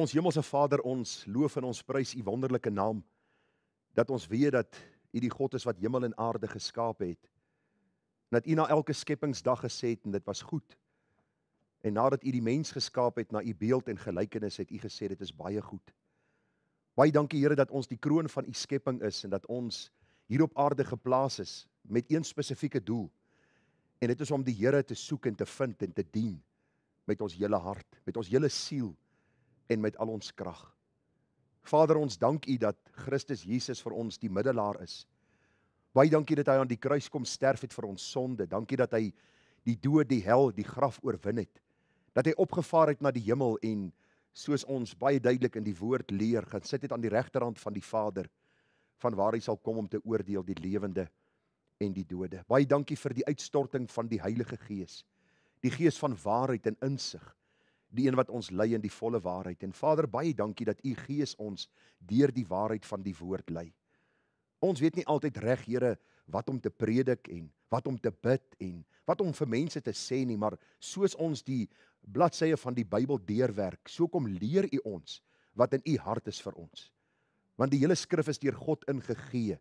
Ons hemelse Vader, ons loof en ons prys u wonderlike naam, dat ons weet dat u die God is wat hemel en aarde geskaap het, dat u na elke skepingsdag gesê het en dit was goed, en nadat u die mens geskaap het na u beeld en gelykenis, het u gesê dit is baie goed. Baie dankie Here dat ons die kroon van u skepping is en dat ons hier op aarde geplaas is met een spesifieke doel, en dit is om die Here te soek en te vind en te dien met ons hele hart, met ons hele siel en met al ons krag. Vader, ons dank u dat Christus Jesus vir ons die middelaar is. Baie dankie dat hy aan die kruis kom sterf het vir ons sonde. Dankie dat hy die dood, die hel, die graf oorwin het. Dat hy opgevaar het na die hemel en soos ons baie duidelik in die woord leer, gaan sit het aan die regterhand van die Vader, van waar hy sal kom om te oordeel die lewende en die dode. Baie dankie vir die uitstorting van die Heilige Gees, die Gees van waarheid en insig, die een wat ons lei in die volle waarheid. En Vader, baie dankie dat u Gees ons deur die waarheid van die woord lei. Ons weet nie altyd reg, Here, wat om te predik en wat om te bid en wat om vir mense te sê nie, maar soos ons die bladsye van die Bybel deurwerk, so kom leer u ons wat in u hart is vir ons. Want die hele skrif is deur God ingegee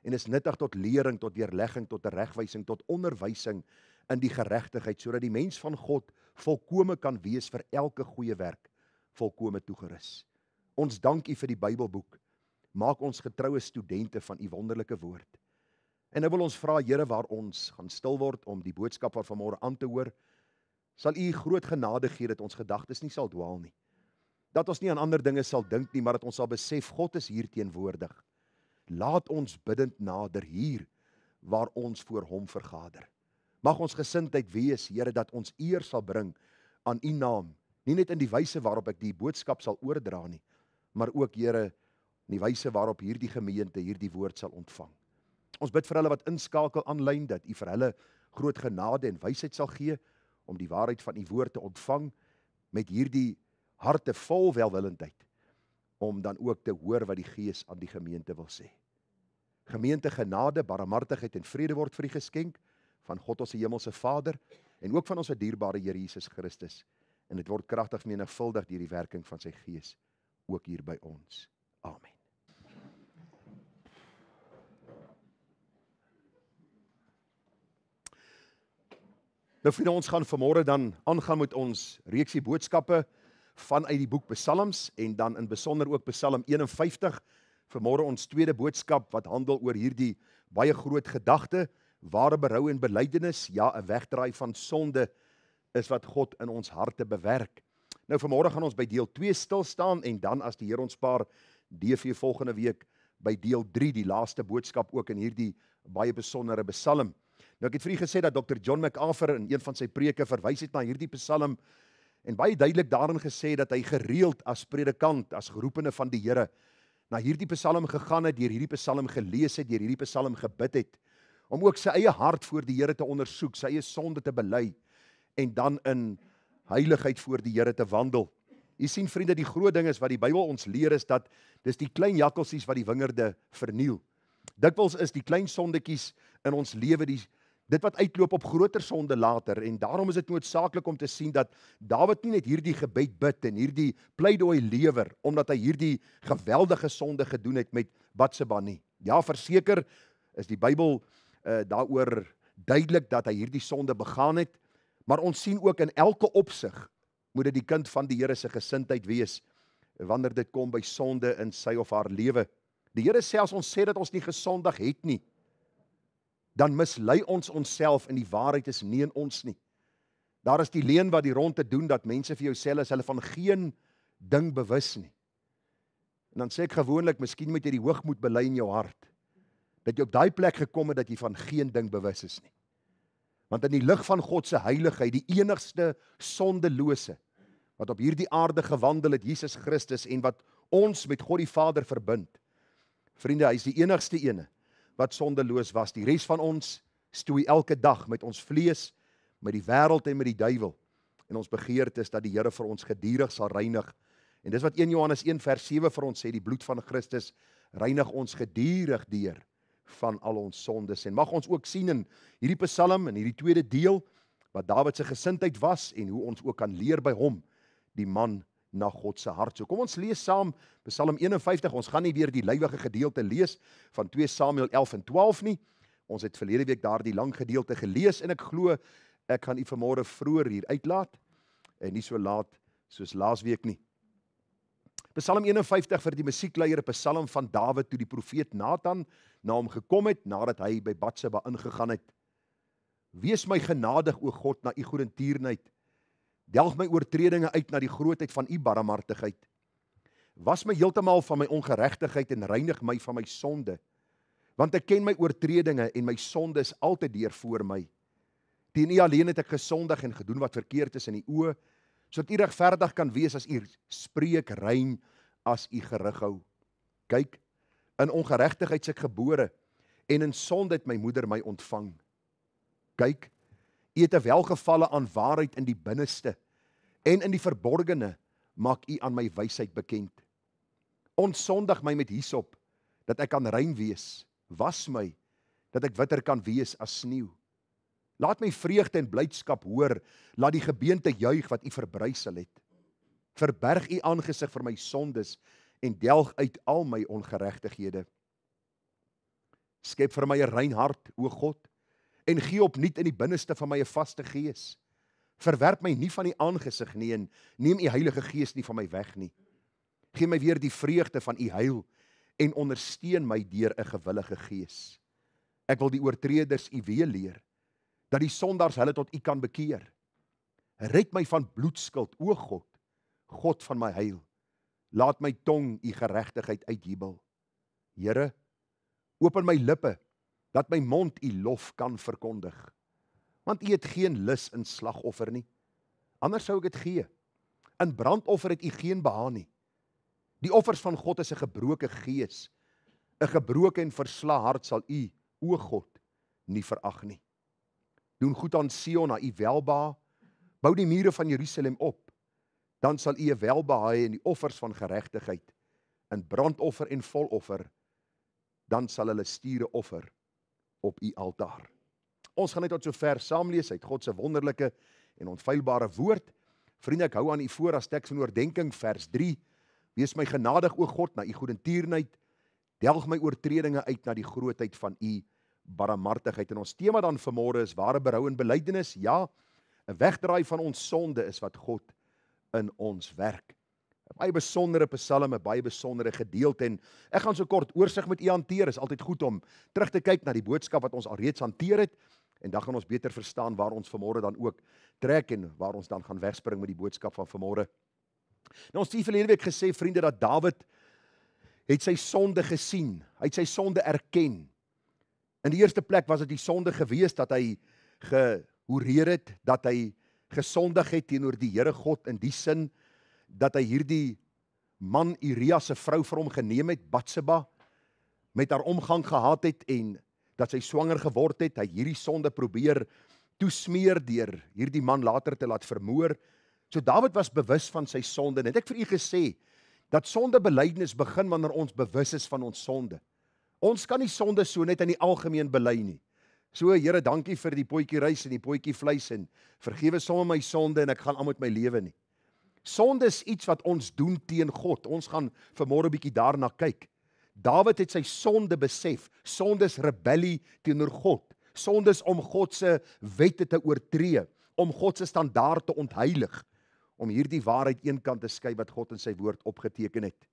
en is nuttig tot lering, tot deurlegging, tot regwysing, tot onderwysing in die geregtigheid, sodat die mens van God volkome kan wees vir elke goeie werk, volkome toegerus. Ons dank u vir die Bybelboek. Maak ons getroue studente van u wonderlike woord. En nou wil ons vra, Here, waar ons gaan stil word om die boodskap van vanmôre aan te hoor, sal u groot genade gee dat ons gedagtes nie sal dwaal nie. Dat ons nie aan ander dinge sal dink nie, maar dat ons sal besef, God is hier teenwoordig. Laat ons bidend nader hier, waar ons voor hom vergader. Mag ons gesindheid wees, Here, dat ons eer sal bring aan u naam, nie net in die wyse waarop ek die boodskap sal oordra nie, maar ook, Here, in die wyse waarop hierdie gemeente hierdie woord sal ontvang. Ons bid vir hulle wat inskakel aanlyn, dat u vir hulle groot genade en wysheid sal gee, om die waarheid van u woord te ontvang, met hierdie harte vol welwillendheid, om dan ook te hoor wat die Gees aan die gemeente wil sê. Gemeente, genade, barmhartigheid en vrede word vir u geskenk, van God ons hemelse Vader, en ook van ons dierbare Here Jesus Christus, en dit word kragtig menigvuldig deur die werking van sy Gees, ook hier by ons. Amen. Nou vriende, ons gaan vanmôre dan aangaan met ons reeksie boodskappe vanuit die boek Psalms en dan in besonder ook Psalm 51. Vanmôre ons tweede boodskap wat handel oor hierdie baie groot gedagte, ware berou en belydenis, ja, 'n wegdraai van sonde is wat God in ons harte bewerk. Nou vanmôre gaan ons by deel 2 stil staan en dan as die Here ons spaar, DV volgende week by deel 3, die laaste boodskap ook in hierdie baie besondere Psalm. Nou ek het vir u gesê dat Dr. John MacArthur in een van sy preke verwys het na hierdie Psalm en baie duidelik daarin gesê dat hy gereeld as predikant, as geroepene van die Here, na hierdie Psalm gegaan het, deur hierdie Psalm gelees het, deur hierdie Psalm gebid het, om ook sy eie hart voor die Here te ondersoek, sy eie sonde te bely en dan in heiligheid voor die Here te wandel. U sien vriende, die groot ding is wat die Bybel ons leer is dat dis die klein jakkalsies wat die wingerde verniel. Dikwels is die klein sondetjies in ons lewe dit wat uitloop op groter sonde later, en daarom is dit noodsaaklik om te sien dat Dawid nie net hierdie gebed bid en hierdie pleidooi lewer, omdat hy hierdie geweldige sonde gedoen het met Batseba nie. Ja, verseker is die Bybel daaroor duidelik dat hy hierdie sonde begaan het, maar ons sien ook in elke opsig moet dit die kind van die Here se gesindheid wees, wanneer dit kom by sonde in sy of haar lewe. Die Here sê as ons sê dat ons nie gesondig het nie, dan mislei ons onsself en die waarheid is nie in ons nie. Daar is die leuen wat die rond te doen, dat mense vir jou sê as hulle van geen ding bewus nie. En dan sê ek gewoonlik, miskien moet jy die hoogmoed bely in jou hart, dat jy op daai plek gekom het dat jy van geen ding bewus is nie. Want in die lig van God se heiligheid, die enigste sondelose, wat op hierdie aarde gewandel het, Jesus Christus, en wat ons met God die Vader verbind. Vriende, hy is die enigste ene wat sondeloos was. Die res van ons stoei elke dag met ons vlees, met die wêreld en met die duiwel. En ons begeerte is dat die Here vir ons gedurig sal reinig. En dis wat 1 Johannes 1 vers 7 vir ons sê, die bloed van Christus reinig ons gedurig deur van al ons sondes. En mag ons ook sien in hierdie Psalm, in hierdie tweede deel, wat Dawid se gesindheid was en hoe ons ook kan leer by hom, die man na God se hart. So kom ons lees saam Psalm 51. Ons gaan nie weer die lywige gedeelte lees van 2 Samuel 11 en 12 nie. Ons het verlede week daardie lang gedeelte gelees en ek glo ek gaan u vanmôre vroeër hier uitlaat en nie so laat soos laasweek nie. Psalm 51 vir die musiekleier, 'n psalm van Dawid toe die profeet Nathan na hom gekom het nadat hy by Batseba ingegaan het. Wees my genadig, o God, na u goedertierenheid. Delg my oortredinge uit na die grootheid van u barmhartigheid. Was my heeltemal van my ongeregtigheid en reinig my van my sonde. Want ek ken my oortredinge en my sonde is altyd deur voor my. Teen u alleen het ek gesondig en gedoen wat verkeerd is in u oë, sodat u regverdig kan wees as u spreek, rein as u gerig hou. Kyk, in ongeregtigheid is ek gebore en in sonde het my moeder my ontvang. Kyk, u het 'n welgevalle aan waarheid in die binneste en in die verborgene maak u aan my wysheid bekend. Onsondig my met hyssop, dat ek kan rein wees. Was my, dat ek witter kan wees as sneeu. Laat my vreugde en blydskap hoor, laat die gebeente juig wat u verbrysel het. Verberg u aangesig vir my sondes en delg uit al my ongeregtighede. Skep vir my 'n rein hart, o God, en gee opnuut in die binneste van my 'n vaste gees. Verwerp my nie van die aangesig nie en neem u Heilige Gees nie van my weg nie. Gee my weer die vreugde van u heil en ondersteun my deur 'n gewillige gees. Ek wil die oortreders u weer leer, dat die sondaars hulle tot u kan bekeer. Red my van bloedskuld, o God, God van my heil. Laat my tong u geregtigheid uitjubel. Here, open my lippe, dat my mond u lof kan verkondig. Want u het geen lus in slagoffer nie. Anders sou ek dit gee. In brandoffer het u geen behaag nie. Die offers van God is 'n gebroke gees. 'n Gebroke en versla hart sal u, o God, nie verag nie. Doen goed aan Sion, na u welbehaag. Bou die mure van Jerusalem op. Dan sal u 'n welbehaag hê in die offers van geregtigheid, in brandoffer en voloffer. Dan sal hulle stiere offer op u altaar. Ons gaan net tot sover saam lees uit God se wonderlike en onfeilbare woord. Vriende, ek hou aan u voor as teks van oordenking vers 3. Wees my genadig, o God, na u goedertierenheid. Delg my oortredinge uit na die grootheid van u barmhartigheid. En ons tema dan vanmôre is ware berou en belydenis. Ja, 'n wegdraai van ons sonde is wat God in ons werk. 'n Baie besondere psalm, 'n baie besondere gedeelte en ek gaan so kort oorsig met u hanteer. Is altyd goed om terug te kyk na die boodskap wat ons alreeds hanteer het en dan gaan ons beter verstaan waar ons vanmôre dan ook trek en waar ons dan gaan wegspring met die boodskap van vanmôre. Nou ons het verlede week gesê, vriende, dat Dawid het sy sonde gesien. Hy het sy sonde erken. In die eerste plek was dit die sonde gewees dat hy gehoreer het, dat hy gesondig het teenoor die Here God in die sin dat hy hierdie man Uria se vrou vir hom geneem het, Batseba, met haar omgang gehad het en dat sy swanger geword het. Hy hierdie sonde probeer toesmeer deur hierdie man later te laat vermoor. So Dawid was bewus van sy sonde. Net ek vir u gesê dat sondebelydenis begin wanneer ons bewus is van ons sonde. Ons kan nie sonde so net in die algemeen bely nie. So, Here, dankie vir die potjie rys en die potjie vleis en vergewe sommer my sonde en ek gaan aan met my lewe nie. Sonde is iets wat ons doen teen God. Ons gaan vanmôre 'n bietjie daarna kyk. Dawid het sy sonde besef. Sonde is rebellie teenoor God. Sonde is om God se wette te oortree, om God se standaard te ontheilig, om hierdie waarheid eenkant te skei wat God in sy woord opgeteken het.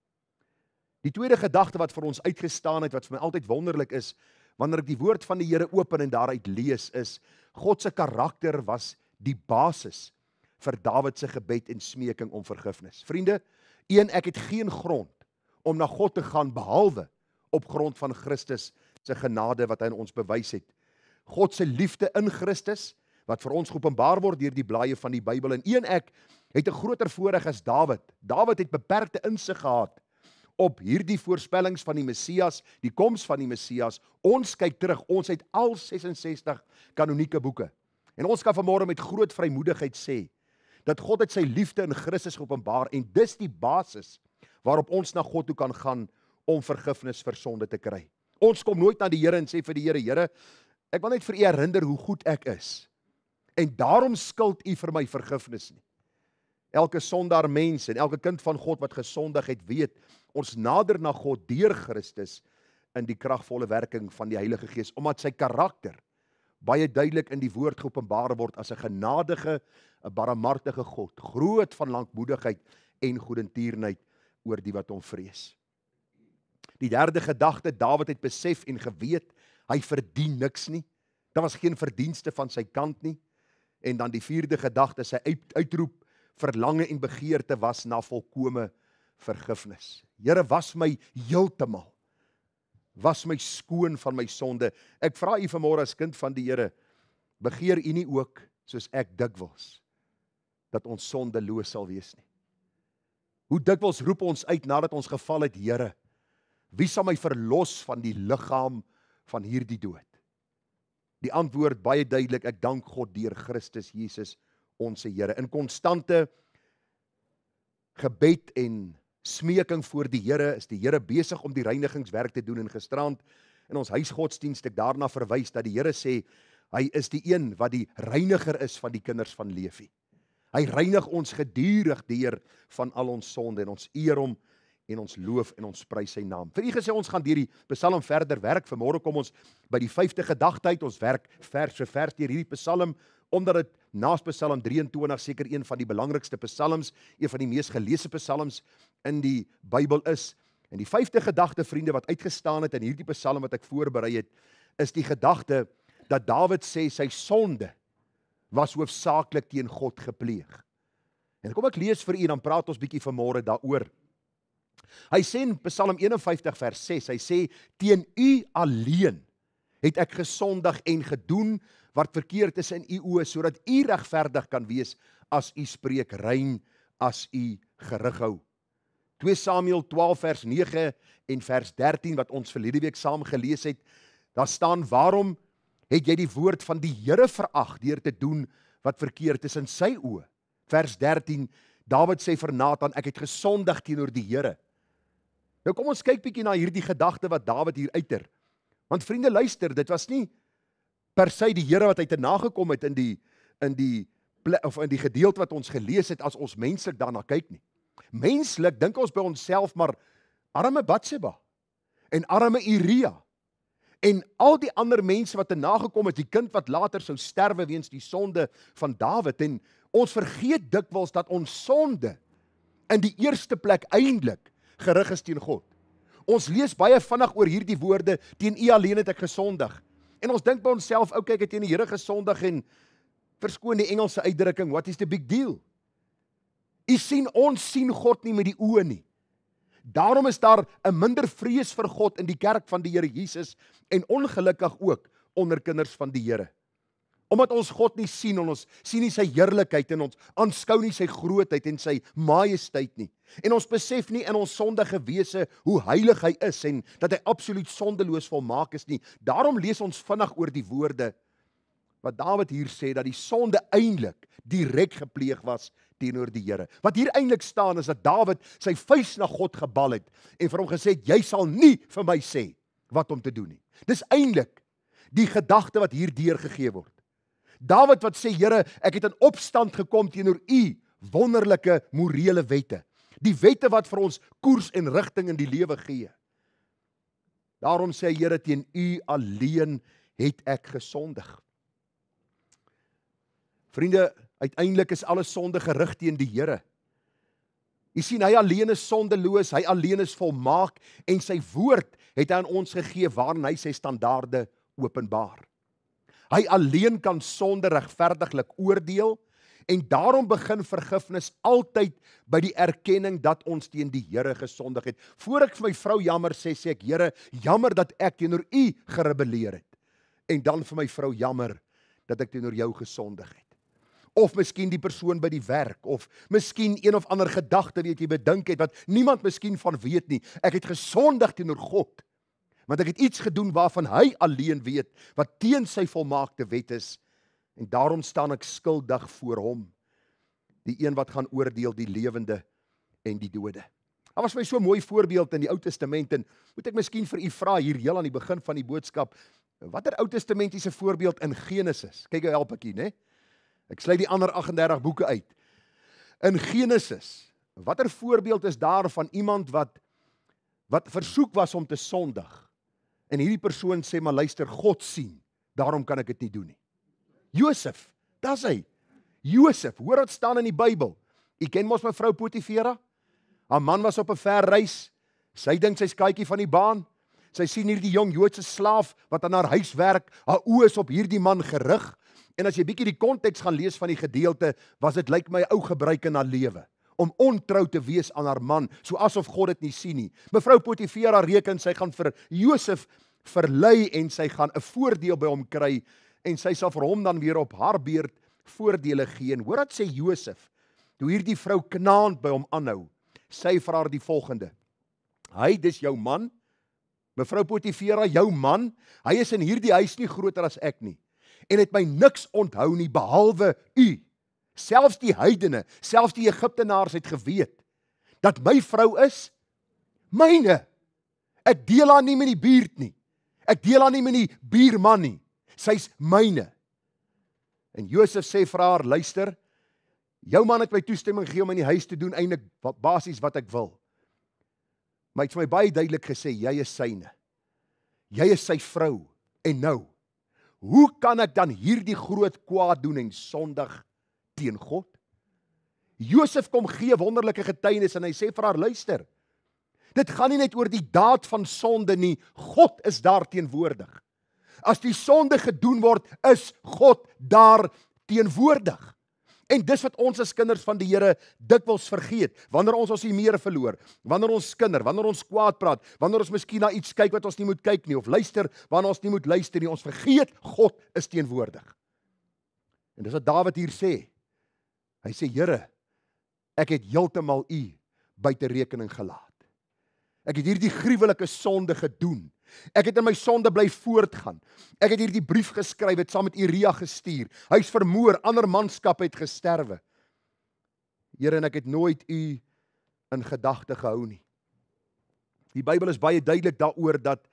Die tweede gedagte wat vir ons uitgestaan het, wat vir my altyd wonderlik is, wanneer ek die woord van die Here open en daaruit lees, is God se karakter was die basis vir Dawid se gebed en smeking om vergifnis. Vriende, ek het geen grond om na God te gaan behalwe op grond van Christus se genade wat hy aan ons bewys het. God se liefde in Christus wat vir ons geopenbaar word deur die blaaie van die Bybel. En ek het 'n groter voorreg as Dawid. Dawid het beperkte insig gehad op hierdie voorspellings van die Messias, die koms van die Messias. Ons kyk terug, ons het al 66 kanonieke boeke. En ons kan vanmôre met groot vrymoedigheid sê dat God het sy liefde in Christus geopenbaar en dis die basis waarop ons na God toe kan gaan om vergifnis vir sonde te kry. Ons kom nooit na die Here en sê vir die Here, Here, ek wil net vir u herinner hoe goed ek is. En daarom skuld u vir my vergifnis nie. Elke sondaar mens en elke kind van God wat gesondig het, weet, ons nader na God deur Christus in die kragvolle werking van die Heilige Gees, omdat sy karakter baie duidelik in die woord geopenbaar word as 'n genadige, 'n barmhartige God, groot van lankmoedigheid en goedertierenheid oor die wat hom vrees. Die derde gedagte, Dawid het besef en geweet, hy verdien niks nie. Daar was geen verdienste van sy kant nie. En dan die vierde gedagte, sy uitroep, verlange en begeerte was na volkome vergifnis. Here, was my heeltemal. Was my skoon van my sonde. Ek vra u vanmôre as kind van die Here, begeer u nie ook, soos ek dikwels, dat ons sondeloos sal wees nie? Hoe dikwels roep ons uit nadat ons geval het, Here, wie sal my verlos van die liggaam van hierdie dood? Die antwoord baie duidelik, ek dank God deur Christus Jesus, ons Here. In konstante gebed en smeking voor die Here is die Here besig om die reinigingswerk te doen. En gisterand in ons huisgodsdienst ek daarna verwys dat die Here sê, hy is die een wat die reiniger is van die kinders van Levi. Hy reinig ons gedurig deur van al ons sonde en ons eer hom en ons loof en ons prys sy naam. Vir u gesê, ons gaan deur die Psalm verder werk. Vanmôre kom ons by die 5de gedagte uit. Ons werk vers vir vers deur hierdie Psalm, omdat dit naas Psalm 23 seker een van die belangrikste psalms, een van die mees geleesde psalms in die Bybel is. En die 5de gedagte, vriende, wat uitgestaan het in hierdie Psalm wat ek voorberei het, is die gedagte dat Dawid sê sy sonde was hoofsaaklik teen God gepleeg. En kom ek lees vir u, dan praat ons bietjie vanmôre daaroor. Hy sê in Psalm 51 vers 6, hy sê, teen u alleen het ek gesondig en gedoen wat verkeerd is in u oë, sodat u regverdig kan wees as u spreek, rein as u gerig hou. 2 Samuel 12 vers 9 en vers 13 wat ons verlede week saam gelees het, daar staan, waarom het jy die woord van die Here verag deur te doen wat verkeerd is in sy oë? Vers 13, Dawid sê vir Nathan, ek het gesondig teenoor die Here. Nou kom ons kyk bietjie na hierdie gedagte wat Dawid hier uiter. Want vriende, luister, dit was nie per se die Here wat hy te nagekom het in die gedeelte wat ons gelees het as ons menslik daarna kyk nie. Menslik dink ons by onsself, maar arme Batseba en arme Uria en al die ander mense wat te nagekom het, die kind wat later sou sterwe weens die sonde van Dawid, en ons vergeet dikwels dat ons sonde in die eerste plek eintlik gerig is teen God. Ons lees baie vinnig oor hierdie woorde, teen u alleen het ek gesondig. En ons dink by onsself, okay, ek het teen die Here gesondig en verskoon die Engelse uitdrukking, what is the big deal? U sien, ons sien God nie met die oë nie. Daarom is daar 'n minder vrees vir God in die kerk van die Here Jesus en ongelukkig ook onder kinders van die Here. Omdat ons God nie sien, en ons sien nie sy heerlikheid en ons aanskou nie sy grootheid en sy majesteit nie. En ons besef nie in ons sondige wese hoe heilig hy is en dat hy absoluut sondeloos volmaak is nie. Daarom lees ons vinnig oor die woorde wat Dawid hier sê, dat die sonde eintlik direk gepleeg was teenoor die Here. Wat hier eintlik staan is dat Dawid sy vuis na God gebal het en vir hom gesê het, jy sal nie vir my sê wat om te doen nie. Dis eintlik die gedagte wat hier deurgegee word. Dawid wat sê, Here, ek het in opstand gekom teenoor u wonderlike morele wette. Die wette wat vir ons koers en rigting in die lewe gee. Daarom sê hy, Here, teen u alleen het ek gesondig. Vriende, uiteindelik is alle sonde gerig teen die Here. Jy sien, hy alleen is sondeloos, hy alleen is volmaak en sy woord het hy aan ons gegee waarin hy sy standaarde openbaar. Hy alleen kan sonde regverdiglik oordeel en daarom begin vergifnis altyd by die erkenning dat ons teen die Here gesondig het. Voor ek vir my vrou jammer sê ek, Here, jammer dat ek teenoor u gerebelleer het. En dan vir my vrou jammer dat ek teenoor jou gesondig het. Of miskien die persoon by die werk, of miskien een of ander gedagte wat jy bedink het, wat niemand miskien van weet nie. Ek het gesondig teenoor God, want ek het iets gedoen waarvan hy alleen weet, wat teen sy volmaakte wet is, en daarom staan ek skuldig voor hom, die een wat gaan oordeel die lewende en die dode. Daar was my so 'n mooi voorbeeld in die Ou Testament, en moet ek miskien vir u vra hier heel aan die begin van die boodskap, watter Ou Testamentiese voorbeeld in Genesis? Kyk, help ek hier, né? Ek sluit die ander 38 boeke uit. In Genesis, watter voorbeeld is daar van iemand wat versoek was om te sondig? En hierdie persoon sê, maar luister, God sien, daarom kan ek dit nie doen nie. Josef, dis hy. Josef, hoor wat staan in die Bybel. U ken mos mevrou Potifera? Haar man was op 'n ver reis. Sy dink sy's katjie van die baan. Sy sien hierdie jong Joodse slaaf wat aan haar huis werk. Haar oë is op hierdie man gerig. En as jy bietjie die konteks gaan lees van die gedeelte, was dit lyk my ou gebruik in haar lewe om ontrou te wees aan haar man, so asof God dit nie sien nie. Mevrou Potifera reken sy gaan vir Josef verlei en sy gaan 'n voordeel by hom kry en sy sal vir hom dan weer op haar beurt voordele gee. En hoor wat sê Josef, toe hierdie vrou knaand by hom aanhou, sy vir haar die volgende: hy, dis jou man, mevrou Potifera, jou man, hy is in hierdie huis nie groter as ek nie, en het my niks onthou nie behalwe u. Selfs die heidene, selfs die Egiptenaars het geweet dat my vrou is myne. Ek deel haar nie met die buurt nie. Ek deel haar nie met die buurman nie. Sy's myne. En Josef sê vir haar, luister, jou man het my toestemming gegee om in die huis te doen eintlik basies wat ek wil. Maar hy het vir my baie duidelik gesê, jy is syne. Jy is sy vrou. En nou, hoe kan ek dan hierdie groot kwaad doen en sondig teen God? Josef kom gee wonderlike getuienis en hy sê vir haar, luister, dit gaan nie net oor die daad van sonde nie, God is daar teenwoordig. As die sonde gedoen word, is God daar teenwoordig. En dis wat ons as kinders van die Here dikwels vergeet, wanneer ons meer verloor, wanneer ons skinder, wanneer ons kwaad praat, wanneer ons miskien na iets kyk wat ons nie moet kyk nie, of luister wanneer ons nie moet luister nie, ons vergeet, God is teenwoordig. En dis wat Dawid hier sê. Hy sê, Here, ek het heeltemal u buite rekening gelaat. Ek het hierdie gruwelike sonde gedoen. Ek het in my sonde bly voortgaan. Ek het hierdie brief geskryf, het saam met Uria gestuur. Hy is vermoor, ander manskap het gesterwe. Here, en ek het nooit u in gedagte gehou nie. Die Bybel is baie duidelik daaroor dat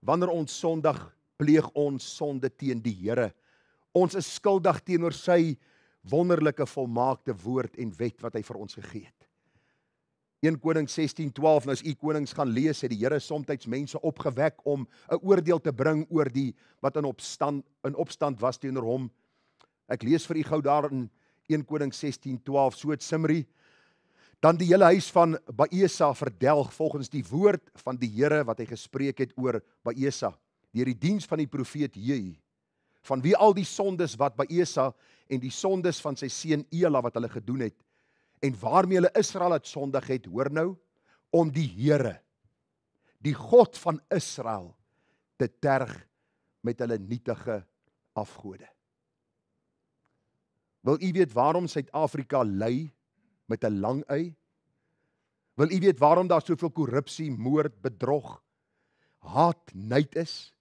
wanneer ons sondig, pleeg ons sonde teen die Here. Ons is skuldig teenoor sy wonderlike volmaakte woord en wet wat hy vir ons gegee het. 1 Konings 16:12, nou as u konings gaan lees, het die Here soms mense opgewek om 'n oordeel te bring oor die wat in opstand was teenoor hom. Ek lees vir u gou daar in 1 Konings 16:12, so het Simri dan die hele huis van Baesa verdelg volgens die woord van die Here wat hy gespreek het oor Baesa, deur die diens van die profeet Jehu, van wie al die sondes wat Baesa en die sondes van sy seun Ela wat hulle gedoen het, en waarmee hulle Israel het sondig het, hoor nou, om die Here, die God van Israel, te terg met hulle nietige afgode. Wil u weet waarom Suid-Afrika ly met 'n lang y? Wil u weet waarom daar soveel korrupsie, moord, bedrog, haat, nait is?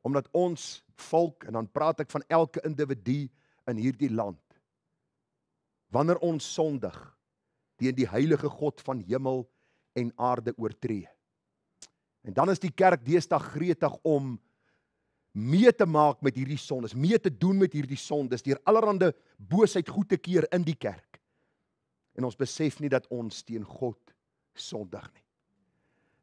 Omdat ons volk, en dan praat ek van elke individu in hierdie land, wanneer ons sondig teen die heilige God van hemel en aarde oortree. En dan is die kerk deesdae gretig om mee te maak met hierdie sondes, mee te doen met hierdie sondes, deur allerhande boosheid goed te keer in die kerk. En ons besef nie dat ons teen God sondig nie.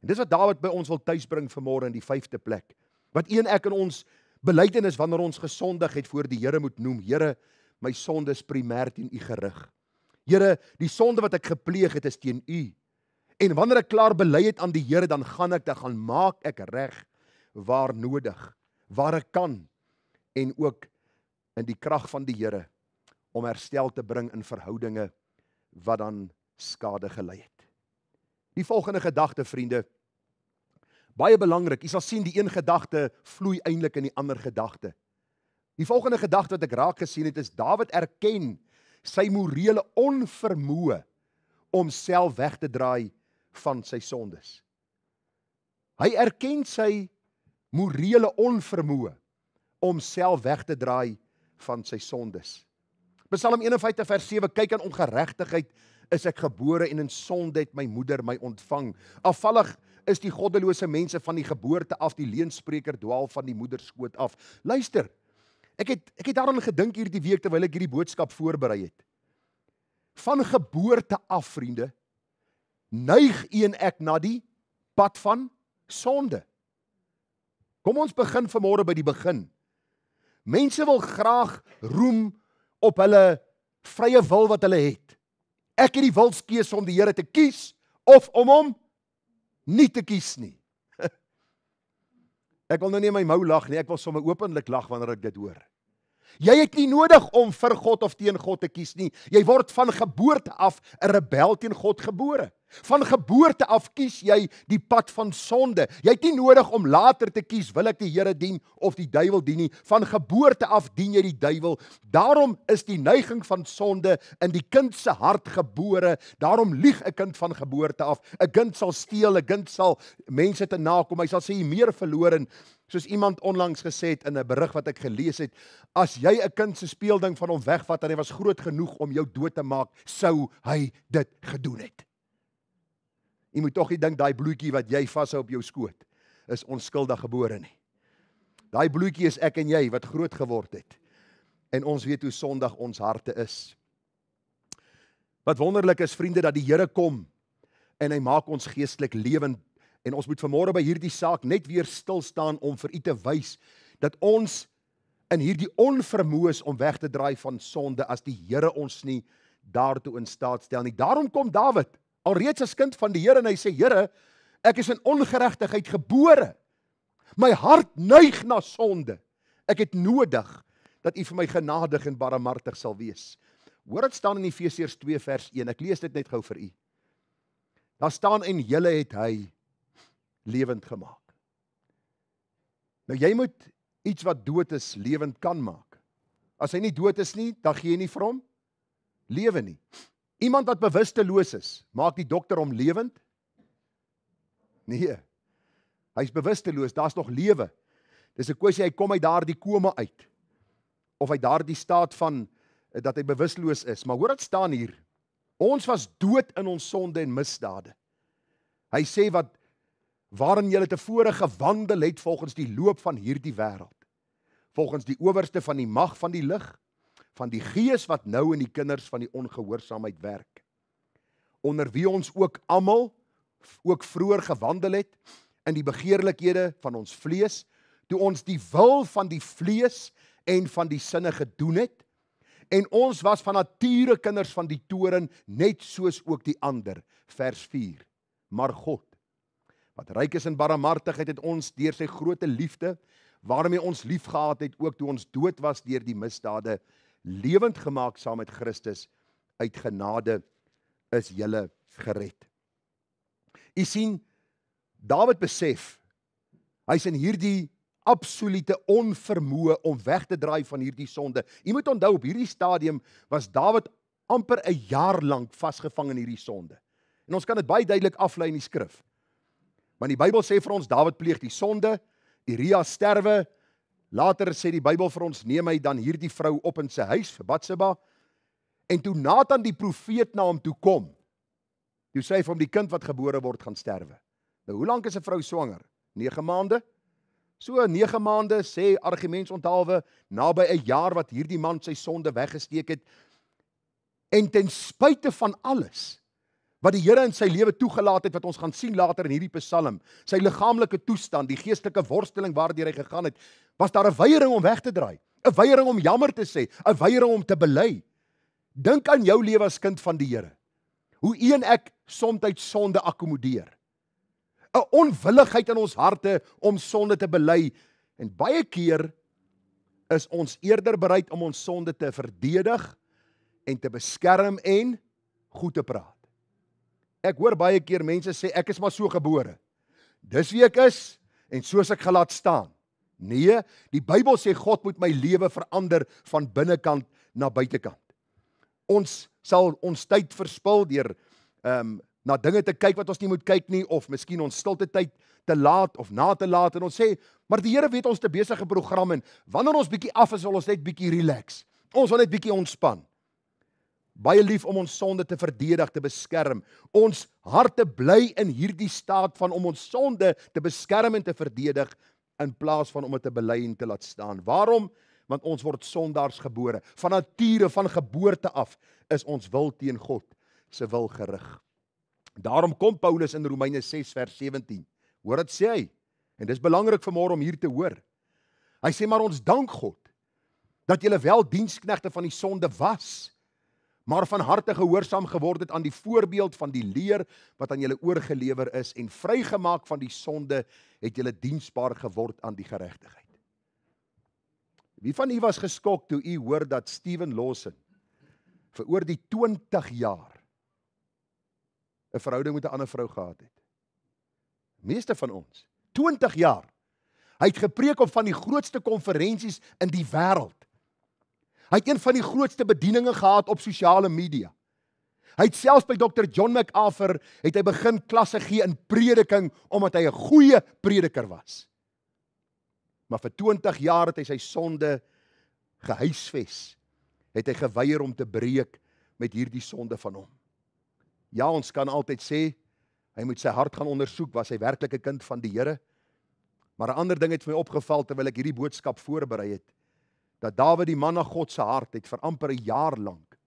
En dis wat Dawid by ons wil tuisbring vanmôre in die 5de plek. Wat ek in ons belydenis wanneer ons gesondig het voor die Here moet noem. Here, my sonde is primêr teen u gerig. Here, die sonde wat ek gepleeg het is teen u. En wanneer ek klaar bely het aan die Here, dan gaan maak ek reg waar nodig, waar ek kan, en ook in die krag van die Here om herstel te bring in verhoudinge wat dan skade gelei het. Die volgende gedagte, vriende, baie belangrik. Jy sal sien die een gedagte vloei eintlik in die ander gedagte. Die volgende gedagte wat ek raak gesien het is Dawid erken sy morele onvermoë om self weg te draai van sy sondes. Hy erken sy morele onvermoë om self weg te draai van sy sondes. Psalm 51 vers 7, kyk aan ongeregtigheid is ek gebore en in sonde het my moeder my ontvang. Afvallig is die goddelose mense van die geboorte af, die leenspreker dwaal van die moederskoot af. Luister, ek het daaraan gedink hierdie week terwyl ek hierdie boodskap voorberei het. Van geboorte af, vriende, neig een ek na die pad van sonde. Kom ons begin vanmôre by die begin. Mense wil graag roem op hulle vrye wil wat hulle het. Ek het die wilskeuse om die Here te kies of om hom nie te kies nie. Ek wil nou nie in my mou lag nie, ek wil sommer openlik lag wanneer ek dit hoor. Jy het nie nodig om vir God of teen God te kies nie. Jy word van geboorte af 'n rebel teen God gebore. Van geboorte af kies jy die pad van sonde. Jy het nie nodig om later te kies, wil ek die Here dien of die duiwel dien nie. Van geboorte af dien jy die duiwel. Daarom is die neiging van sonde in die kind se hart gebore. Daarom lieg 'n kind van geboorte af. 'n Kind sal steel, 'n kind sal mense te nakom. Hy sal sê jy meer verloor. Soos iemand onlangs gesê het in 'n berig wat ek gelees het, as jy 'n kind se speelding van hom wegvat en hy was groot genoeg om jou dood te maak, sou hy dit gedoen het. Jy moet tog nie dink daai bloetjie wat jy vashou op jou skoot is onskuldig gebore nie. Daai bloetjie is ek en jy wat groot geword het. En ons weet hoe sondig ons harte is. Wat wonderlik is, vriende, dat die Here kom en hy maak ons geestelik lewend. En ons moet vanmôre by hierdie saak net weer stil staan om vir u te wys dat ons in hierdie onvermoë is om weg te draai van sonde as die Here ons nie daartoe in staat stel nie. Daarom kom Dawid alreeds as kind van die Here en hy sê, Here, ek is in ongeregtigheid gebore. My hart neig na sonde. Ek het nodig dat u vir my genadig en barmhartig sal wees. Hoor dit staan in Efesiërs 2 vers 1. Ek lees dit net gou vir u. Daar staan en julle het hy lewend gemaak. Nou jy moet iets wat dood is lewend kan maak. As hy nie dood is nie, dan gee jy nie vir hom lewe nie. Iemand wat bewusteloos is, maak die dokter hom lewend? Nee. Hy's bewusteloos, daar's nog lewe. Dis 'n kwessie, hy kom uit daardie koma uit. Of uit daardie staat van dat hy bewusteloos is. Maar hoor wat staan hier. Ons was dood in ons sonde en misdade. Hy sê wat waarin julle tevore gewandel het volgens die loop van hierdie wêreld. Volgens die owerste van die mag van die lig, van die gees wat nou in die kinders van die ongehoorsaamheid werk. Onder wie ons ook almal ook vroeër gewandel het in die begeerlikhede van ons vlees, toe ons die wil van die vlees en van die sinne gedoen het, en ons was van nature kinders van die toorn, net soos ook die ander. Vers 4. Maar God, wat ryk is in barmhartigheid, het ons deur sy groote liefde, waarmee ons liefgehad het, ook toe ons dood was deur die misdade, lewend gemaak saam met Christus, uit genade is julle gered. U sien, Dawid besef, hy's in hierdie absolute onvermoë om weg te draai van hierdie sonde. U moet onthou, op hierdie stadium was Dawid amper 'n jaar lank vasgevang in hierdie sonde. En ons kan dit baie duidelik aflei in die skrif. Want die Bybel sê vir ons, Dawid pleeg die sonde, Uria sterwe, later sê die Bybel vir ons, neem hy dan hierdie vrou op in sy huis, vir Batseba, en toe Nathan die profeet na hom toe kom, toe sê hy vir hom, die kind wat gebore word gaan sterwe. Nou, hoe lank is 'n vrou swanger? 9 maande? So 9 maande, sê arguments onthaalwe, naby 'n jaar wat hierdie man sy sonde weggesteek het, en ten spyte van alles, wat die Here in sy lewe toegelaat het, wat ons gaan sien later in hierdie Psalm, sy liggaamlike toestand, die geestelike worsteling waardeur hy gegaan het, was daar 'n weiering om weg te draai, 'n weiering om jammer te sê, 'n weiering om te bely. Dink aan jou lewe as kind van die Here. Hoe een ek soms sonde akkommodeer. 'n Onwilligheid in ons harte om sonde te bely, en baie keer is ons eerder bereid om ons sonde te verdedig en te beskerm en goed te praat. Ek hoor baie keer mense sê, ek is maar so gebore. Dis wie ek is, en soos ek gelaat staan. Nee, die Bybel sê, God moet my lewe verander van binnekant na buitekant. Ons sal ons tyd verspil deur na dinge te kyk wat ons nie moet kyk nie, of miskien ons stilte tyd te laat of na te laat, en ons sê, maar die Here weet ons te besige program, en wanneer ons bietjie af is, wil ons net bietjie relax. Ons wil net bietjie ontspan. Baie lief om ons sonde te verdedig, te beskerm. Ons harte bly in hierdie staat van om ons sonde te beskerm en te verdedig, in plaas van om dit te bely en te laat staan. Waarom? want ons word sondaars gebore. Van nature, van geboorte af, is ons wil teen God se wil gerig. Daarom kom Paulus in Romeine 6 vers 17. Hoor wat sê hy? En dis belangrik vanmôre om hier te hoor. Hy sê, maar ons dank God, dat julle wel diensknegte van die sonde was, maar van harte gehoorsaam geword het aan die voorbeeld van die leer wat aan julle oorgelewer is, en vrygemaak van die sonde, het julle diensbaar geword aan die geregtigheid. Wie van u was geskok toe u hoor dat Steven Lawson vir oor die 20 jaar 'n verhouding met 'n ander vrou gehad het? Meeste van ons, 20 jaar. Hy het gepreek op van die grootste konferensies in die wêreld. Hy het een van die grootste bedieninge gehad op sosiale media. Hy het selfs by Dr. John MacArthur het hy begin klasse gee in prediking omdat hy 'n goeie prediker was. Maar vir 20 jaar het hy sy sonde gehuisves. Het hy geweier om te breek met hierdie sonde van hom. Ja, ons kan altyd sê hy moet sy hart gaan ondersoek, was hy werklik 'n kind van die Here? Maar 'n ander ding het vir my opgeval terwyl ek hierdie boodskap voorberei het, dat Dawid, die man na God se hart, het vir amper 'n jaar lank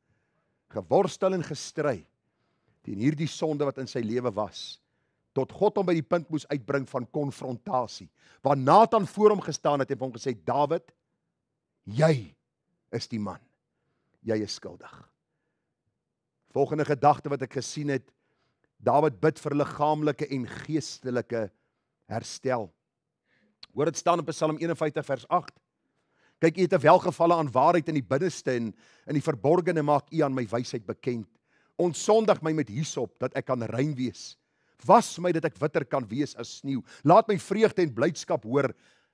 geworstel en gestry teen hierdie sonde wat in sy lewe was, tot God hom by die punt moes uitbring van konfrontasie, waar Nathan voor hom gestaan het en hom gesê, Dawid, jy is die man, jy is skuldig. Volgende gedagte wat ek gesien het, Dawid bid vir liggaamlike en geestelike herstel. Hoor dit staan in Psalm 51 vers 8. Kyk, u het 'n welgevalle aan waarheid in die binneste en in die verborgene maak u aan my wysheid bekend. Ontsondig my met hyssop, dat ek kan rein wees. Was my dat ek witter kan wees as sneeu. Laat my vreugde en blydskap hoor.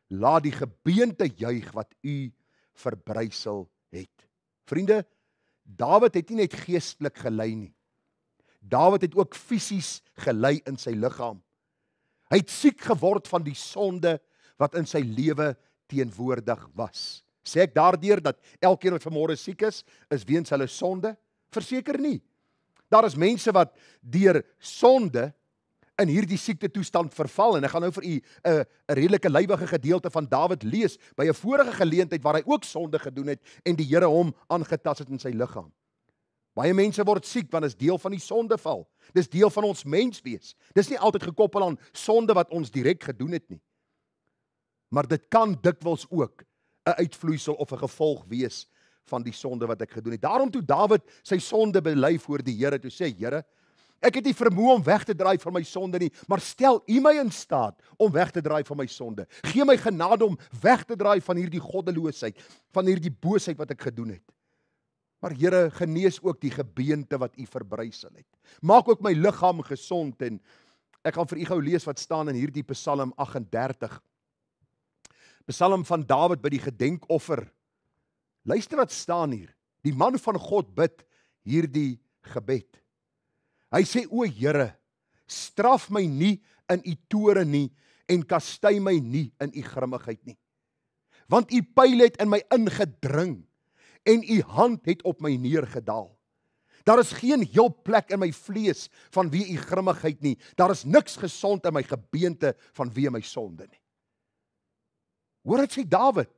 Laat die gebeente juig wat u verbrysel het. Vriende, Dawid het nie net geestelik gelei nie. Dawid het ook fisies gelei in sy liggaam. Hy het siek geword van die sonde wat in sy lewe teenwoordig was. Sê ek daardeur dat elkeen wat vanmôre siek is weens hulle sonde? Verseker nie. Daar is mense wat deur sonde in hierdie siekte toestand verval, en ek gaan nou vir u 'n redelike lywige gedeelte van Dawid lees by 'n vorige geleentheid waar hy ook sonde gedoen het en die Here hom aangetas het in sy liggaam. Baie mense word siek want is deel van die sondeval. Dis deel van ons menswees. Dis nie altyd gekoppel aan sonde wat ons direk gedoen het nie. Maar dit kan dikwels ook 'n uitvloeisel of 'n gevolg wees van die sonde wat ek gedoen het. Daarom toe Dawid sy sonde bely voor die Here, toe sê Here, ek het nie vermoë om weg te draai van my sonde nie, maar stel U my in staat om weg te draai van my sonde. Gee my genade om weg te draai van hierdie goddeloosheid, van hierdie boosheid wat ek gedoen het. Maar Here, genees ook die gebeente wat U verbrysel het. Maak ook my liggaam gesond, en ek gaan vir u gou lees wat staan in hierdie Psalm 38. Psalm van Dawid by die gedenkoffer. Luister wat staan hier. Die man van God bid hierdie gebed. Hy sê, o Here, straf my nie in u toorn nie en kastei my nie in u grimmigheid nie. Want u pyl het in my ingedring en u hand het op my neergedaal. Daar is geen heel plek in my vlees van wie u grimmigheid nie. Daar is niks gesond in my gebeente van wie my sonde nie. Hoor wat sê Dawid?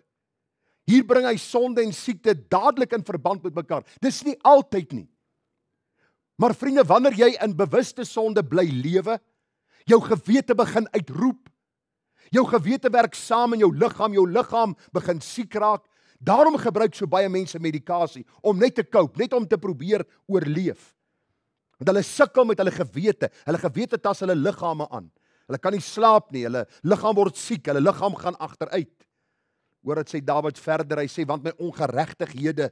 Hier bring hy sonde en siekte dadelik in verband met mekaar. Dis nie altyd nie. Maar vriende, wanneer jy in bewuste sonde bly lewe, jou gewete begin uitroep, jou gewete werk saam in jou liggaam begin siek raak, daarom gebruik so baie mense medikasie, om net te cope, net om te probeer oorleef. Want hulle sukkel met hulle gewete tas hulle liggame aan. Hulle kan nie slaap nie, hulle liggaam word siek, hulle liggaam gaan agteruit. Hoor dit sê Dawid verder, hy sê, want my ongeregtighede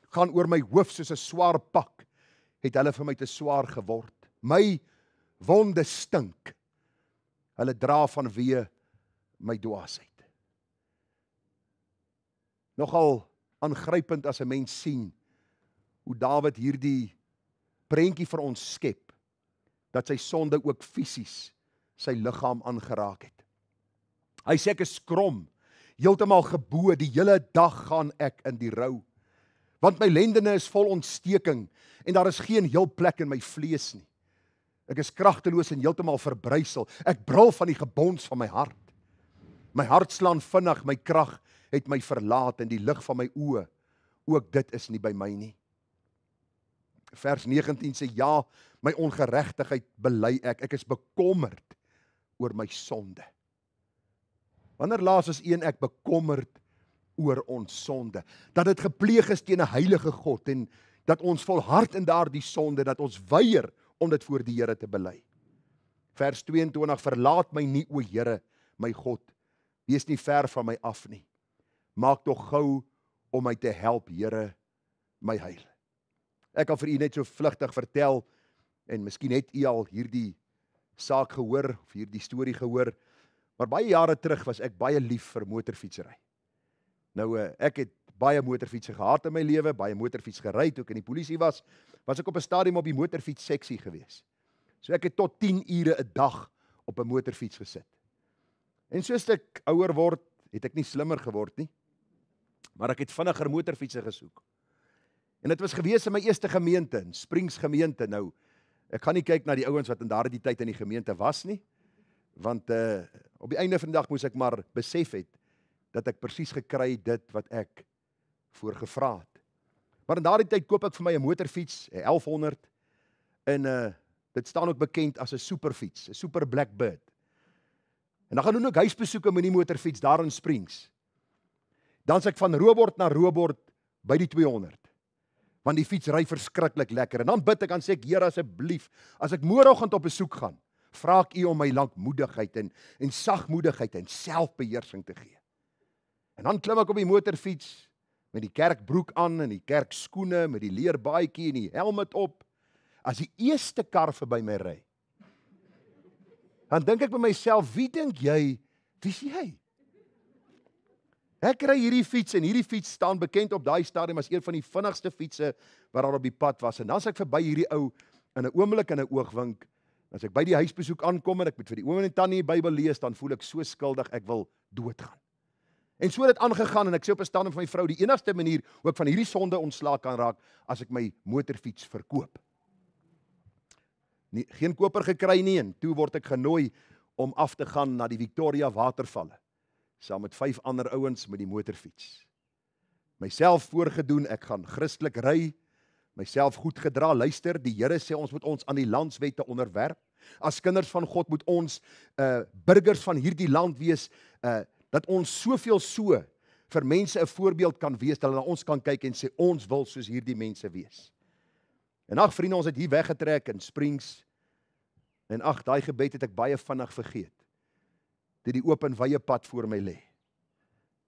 gaan oor my hoof soos 'n swaar pak, het hulle vir my te swaar geword. My wonde stink, hulle dra vanweë my dwaasheid. Nogal aangrypend as 'n mens sien hoe Dawid hierdie prentjie vir ons skep, dat sy sonde ook fisies sy liggaam aangeraak het. Hy sê ek is krom, heeltemal gebo, die hele dag gaan ek in die rou, want my lendene is vol ontsteking en daar is geen heel plek in my vlees nie. Ek is kragteloos en heeltemal verbrysel. Ek brul van die gebons van my hart. My hart slaan vinnig, my krag het my verlaat en die lig van my oë, ook dit is nie by my nie. Vers 19 sê, ja, my ongeregtigheid bely ek is bekommerd oor my sonde. Wanneer laas is ek bekommerd oor ons sonde? Dat dit gepleeg is teen 'n heilige God en dat ons volhard in daardie sonde, dat ons weier om dit voor die Here te bely. Vers 22, verlaat my nie, o Here, my God, wees nie ver van my af nie. Maak tog gou om my te help, Here, my heil. Ek kan vir u net so vlugtig vertel, en miskien het u al hierdie saak gehoor, of hierdie storie gehoor, maar baie jare terug was ek baie lief vir motorfietsry. Nou, ek het baie motorfietsse gehad in my lewe, baie motorfiets gery, toe ek in die polisie was ek op 'n stadium op die motorfiets seksie gewees. So ek het tot 10 ure 'n dag op 'n motorfiets gesit. En soos ek ouer word, het ek nie slimmer geword nie, maar ek het vinniger motorfietsse gesoek. En dit was gewees in my eerste gemeente, in Springs gemeente. Nou, ek gaan nie kyk na die ouens wat in daardie tyd in die gemeente was nie, want op die einde van die dag moes ek maar besef het, dat ek presies gekry dit wat ek voor gevra het. Maar in daardie tyd koop ek vir my 'n motorfiets, 'n 1100, en dit staan ook bekend as 'n superfiets, 'n super Blackbird. En dan gaan doen ook huisbesoeke met die motorfiets daar in Springs. Dan sê ek van Roobord na Roobord by die 200. Want die fiets ry verskriklik lekker. En dan bid ek, dan sê ek, Here, asseblief, as ek môreoggend op besoek gaan, vra ek u om my lankmoedigheid en sagmoedigheid en selfbeheersing te gee. En dan klim ek op die motorfiets met die kerkbroek aan en die kerkskoene, met die leerbaadjie en die helmet op. As die eerste kar verby my ry, dan dink ek by myself, wie dink jy, wie is jy? Ek ry hierdie fiets en hierdie fiets staan bekend op daai stadium as een van die vinnigste fietsse wat daar op die pad was. En dan as ek verby hierdie ou in 'n oomblik en 'n oogwink, as ek by die huisbesoek aankom en ek moet vir die oom en tannie die Bybel lees, dan voel ek so skuldig, ek wil doodgaan. En so het dit aangegaan en ek sê op 'n stadium van my vrou, die enigste manier hoe ek van hierdie sonde ontslae kan raak, as ek my motorfiets verkoop. Geen koper gekry nie, en toe word ek genooi om af te gaan na die Victoria Watervalle, saam met 5 ander ouens met die motorfiets. Myself voorgedoen, ek gaan Christelik ry, myself goed gedra, luister, die Here sê ons moet ons aan die landswette onderwerp. As kinders van God moet ons burgers van hierdie land wees, dat ons soveel so vir mense 'n voorbeeld kan wees, dat hulle na ons kan kyk en sê, ons wil soos hierdie mense wees. En ag vriende, ons het hier weggetrek in Springs, en ag, daai gebed het ek baie vinnig vergeet, dit die oop en wye pad voor my lê.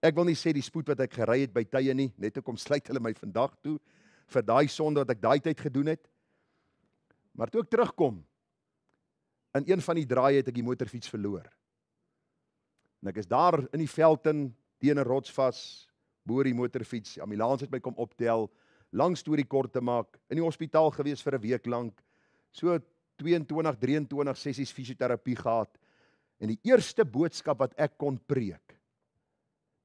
Ek wil nie sê die spoed wat ek gery het by tye nie, net ek kom sluit hulle my vandag toe, vir daai sonde wat ek daai tyd gedoen het, maar toe ek terugkom, in een van die draaie het ek die motorfiets verloor. En ek is daar in die veld in, teen 'n rots vas, boor die motorfiets, die ambulans het my kom optel, lang storie kort te maak, in die hospitaal gewees vir 'n week lank, so 22, 23 sessies fisioterapie gehad, en die eerste boodskap wat ek kon preek,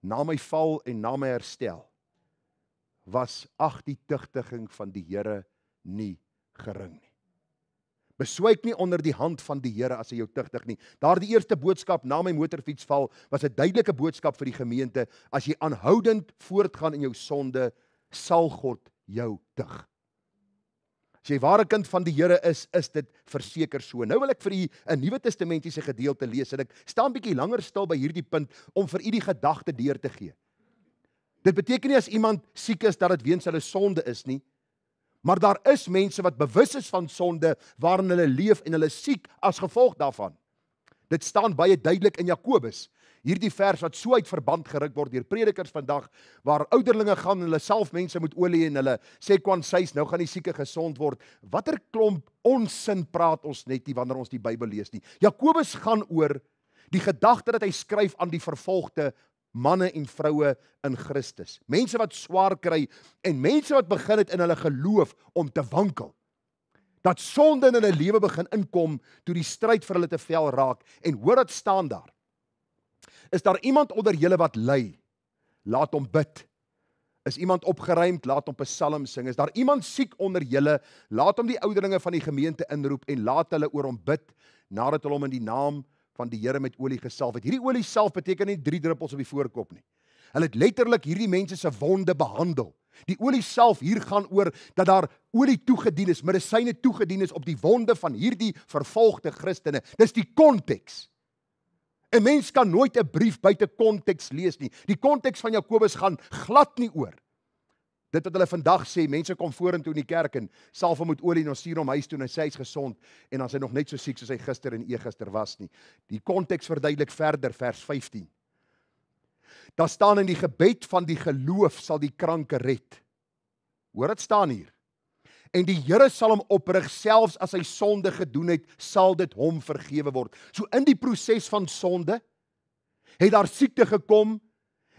na my val en na my herstel, was, ag, die tugtiging van die Here nie gering nie. Beswyk nie onder die hand van die Here as hy jou tugtig nie. Daardie eerste boodskap na my motorfietsval was 'n duidelike boodskap vir die gemeente, as jy aanhoudend voortgaan in jou sonde, sal God jou tug. As jy ware kind van die Here is dit verseker so. Nou wil ek vir u 'n Nuwe Testamentiese gedeelte lees, en ek staan bietjie langer stil by hierdie punt, om vir u die gedagte deur te gee. Dit beteken nie as iemand siek is, dat dit weens hulle sonde is nie, maar daar is mense wat bewus is van sonde, waarin hulle leef en hulle siek as gevolg daarvan. Dit staan baie duidelik in Jakobus, hierdie vers wat so uit verband geruk word deur predikers vandag, waar ouderlinge gaan en hulle self mense met olie en hulle sê kwansies, nou gaan die sieke gesond word. Watter klomp onsin praat ons net nie wanneer ons die Bybel lees nie. Jakobus gaan oor die gedagte dat hy skryf aan die vervolgde manne en vroue in Christus. Mense wat swaar kry en mense wat begin het in hulle geloof om te wankel. Dat sonde in hulle lewe begin inkom toe die stryd vir hulle te vel raak. En hoor wat staan daar. Is daar iemand onder julle wat ly? Laat hom bid. Is iemand opgeruimd? Laat hom 'n psalm sing. Is daar iemand siek onder julle? Laat hom die ouderlinge van die gemeente inroep en laat hulle oor hom bid, nadat hulle hom in die naam van die Here met olie gesalf het. Hierdie olie salf beteken nie 3 druppels op die voorkop nie. Hulle het letterlik hierdie mense se wonde behandel. Die olie self hier gaan oor dat daar olie toegedien is, medisyne toegedien is op die wonde van hierdie vervolgde Christene. Dis die konteks. 'n Mens kan nooit 'n brief buite konteks lees nie. Die konteks van Jakobus gaan glad nie oor dit wat hulle vandag sê, mense kom vorentoe in die kerk en salf hom met olie en ons stuur hom huis toe en hy sê hy's gesond en dan is hy nog net so siek soos hy gister en eergister was nie. Die konteks verduidelik verder, vers 15. Daar staan in die gebed van die geloof sal die kranke red. Hoor dit staan hier. En die Here sal hom oprig, selfs as hy sonde gedoen het, sal dit hom vergewe word. So in die proses van sonde het daar siekte gekom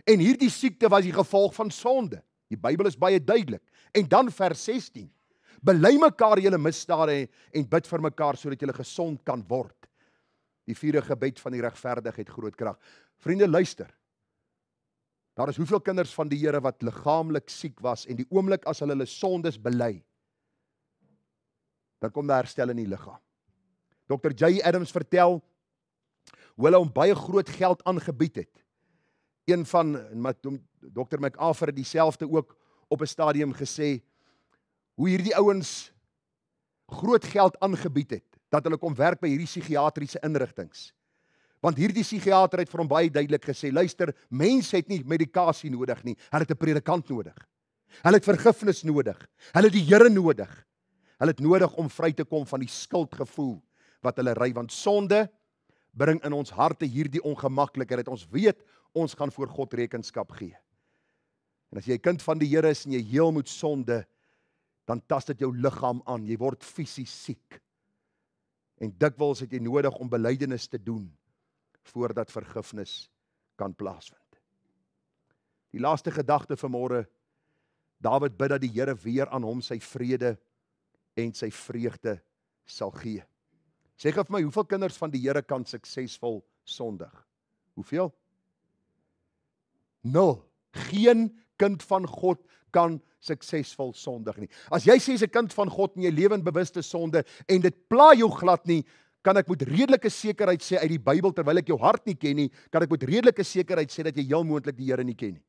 en hierdie siekte was die gevolg van sonde. Die Bybel is baie duidelik. En dan vers 16. Bely mekaar julle misdade en bid vir mekaar sodat julle gesond kan word. Die 4de gebed van die regverdige het groot krag. Vriende, luister. Daar is hoeveel kinders van die Here wat liggaamlik siek was en die oomblik as hulle sondes bely, dan kom daar herstel in die liggaam. Dr. J. Adams vertel hoe hulle hom baie groot geld aangebied het. Een van Dr. MacArthur het dieselfde ook op 'n stadium gesê hoe hierdie ouens groot geld aangebied het dat hulle kom werk by hierdie psigiatriese inrigtinge. Want hierdie psigiater het vir hom baie duidelik gesê, luister, mense het nie medikasie nodig nie, hulle het 'n predikant nodig. Hulle het vergifnis nodig. Hulle het die Here nodig. Hulle het nodig om vry te kom van die skuldgevoel wat hulle ry, want sonde bring in ons harte hierdie ongemaklikheid dat ons weet ons gaan voor God rekenskap gee. En as jy 'n kind van die Here is en jy heel met sonde, dan tas dit jou liggaam aan. Jy word fisies siek. En dikwels het jy nodig om belydenis te doen voordat vergifnis kan plaasvind. Die laaste gedagte vanmôre, Dawid bid dat die Here weer aan hom sy vrede en sy vreugde sal gee. Sê gou vir my, hoeveel kinders van die Here kan suksesvol sondig? Hoeveel? 0. Geen kind van God kan suksesvol sondig nie. As jy sê 'n kind van God en jy lewe in bewuste sonde en dit pla jou glad nie, kan ek met redelike sekerheid sê uit die Bybel, terwyl ek jou hart nie ken nie, kan ek met redelike sekerheid sê dat jy heel moontlik die Here nie ken nie.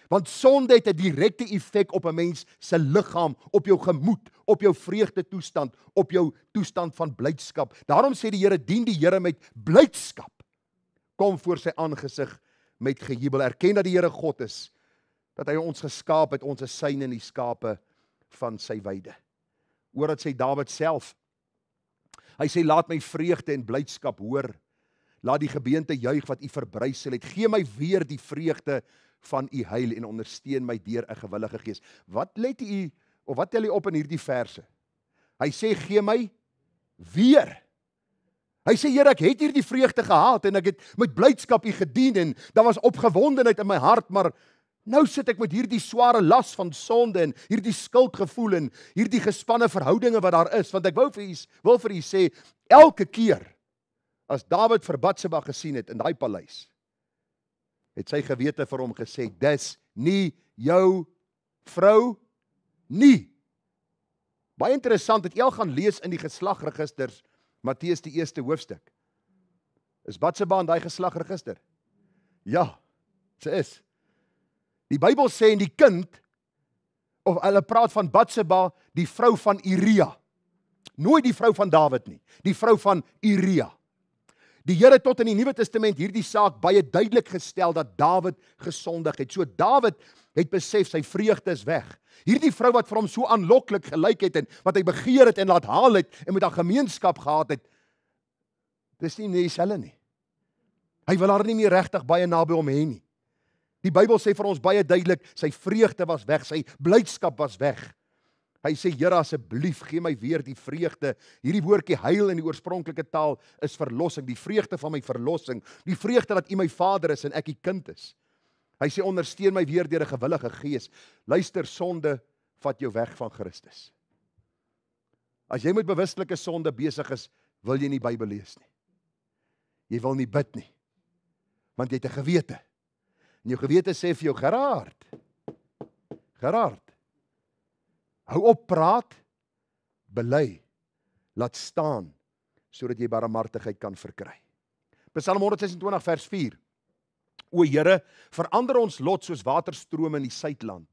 Want sonde het 'n direkte effek op 'n mens se liggaam, op jou gemoed, op jou vreugde toestand, op jou toestand van blydskap. Daarom sê die Here, dien die Here met blydskap. Kom voor sy aangesig met gejubel. Erken dat die Here God is, dat hy ons geskaap het, ons is syne en die skape van sy weide. Oor dat sê Dawid self, hy sê, laat my vreugde en blydskap hoor. Laat die gebeente juig wat u verbrysel het. Gee my weer die vreugde van u heil en ondersteun my deur 'n gewillige gees. Wat let u, of wat tel u op in hierdie verse? Hy sê, gee my weer. Hy sê, Here, ek het hierdie vreugde gehad en ek het met blydskap u gedien en daar was opgewondenheid in my hart, maar nou sit ek met hierdie sware las van sonde en hierdie skuldgevoel en hierdie gespanne verhoudinge wat daar is, want ek wil vir u sê, elke keer as Dawid vir Batseba gesien het in daai paleis, het sy gewete vir hom gesê, dis nie jou vrou nie. Baie interessant, het jy al gaan lees in die geslagregisters, Matteus die 1ste hoofstuk. Is Batseba in daai geslagregister? Ja, sy is. Die Bybel sê in die kind, of hulle praat van Batseba, die vrou van Uria. Nooit die vrou van Dawid nie, die vrou van Uria. Die Here tot in die Nuwe Testament hierdie saak baie duidelik gestel dat Dawid gesondig het. So Dawid het besef sy vreugde is weg. Hierdie vrou wat vir hom so aanloklik gelyk het en wat hy begeer het en laat haal het en met haar gemeenskap gehad het, dis nie dieselfde nie. Hy wil haar nie meer regtig baie naby hom hê nie. Die Bybel sê vir ons baie duidelik, sy vreugde was weg, sy blydskap was weg. Hy sê, Here, asseblief, gee my weer die vreugde. Hierdie woordjie heil in die oorspronklike taal is verlossing, die vreugde van my verlossing, die vreugde dat U my Vader is en ek U kind is. Hy sê, ondersteun my weer deur 'n gewillige gees. Luister, sonde vat jou weg van Christus. As jy met bewustelike sonde besig is, wil jy nie Bybel lees nie. Jy wil nie bid nie, want jy het 'n gewete. En jou gewete sê vir jou, Gerard, hou op praat, bely, laat staan, sodat jy barmhartigheid kan verkry. Psalm 126 vers 4. O Here, verander ons lot soos waterstrome in die suidland.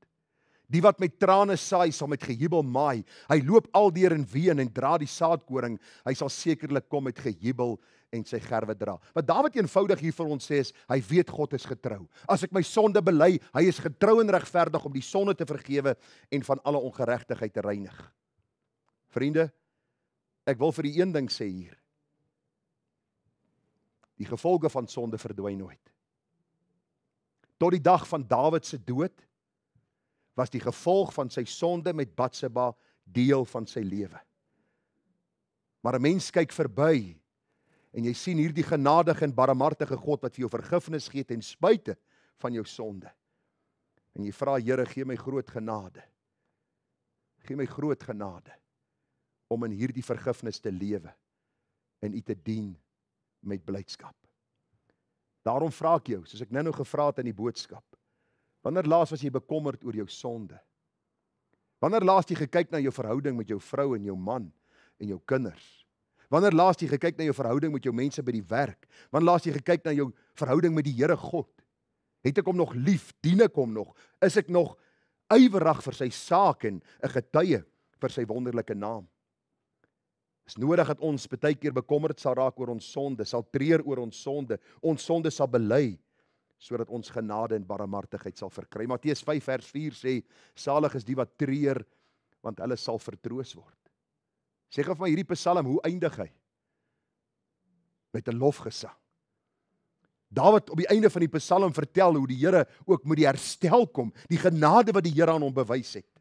Die wat met trane saai, sal met gejubel maai. Hy loop aldeur in ween en dra die saadkoring. Hy sal sekerlik kom met gejubel en sy gerwe dra. Wat Dawid eenvoudig hier vir ons sê is, hy weet God is getrou. As ek my sonde bely, hy is getrou en regverdig om die sonde te vergewe en van alle ongeregtigheid te reinig. Vriende, ek wil vir die een ding sê hier. Die gevolge van sonde verdwyn nooit. Tot die dag van Dawid se dood, was die gevolg van sy sonde met Batseba deel van sy lewe. Maar 'n mens kyk verby, en jy sien hierdie genadige en barmhartige God wat vir jou vergifnis gee ten spyte van jou sonde. En jy vra, Here, gee my groot genade. Gee my groot genade om in hierdie vergifnis te lewe en U te dien met blydskap. Daarom vra ek jou, soos ek nou gevra het in die boodskap, wanneer laas was jy bekommerd oor jou sonde? Wanneer laas jy gekyk na jou verhouding met jou vrou en jou man en jou kinders? Wanneer laas jy gekyk na jou verhouding met jou mense by die werk? Wanneer laas jy gekyk na jou verhouding met die Here God? Het ek hom nog lief? Dien ek hom nog? Is ek nog ywerig vir sy saak en 'n getuie vir sy wonderlike naam? Is nodig dat ons baie keer bekommerd sal raak oor ons sonde, sal treur oor ons sonde sal bely, sodat ons genade en barmhartigheid sal verkry. Matteus 5 vers 4 sê, salig is die wat treur, want hulle sal vertroos word. Sê gou vir my hierdie Psalm, hoe eindig hy? Met 'n lofgesang. Dawid op die einde van die Psalm vertel hoe die Here ook met die herstel kom, die genade wat die Here aan hom bewys het.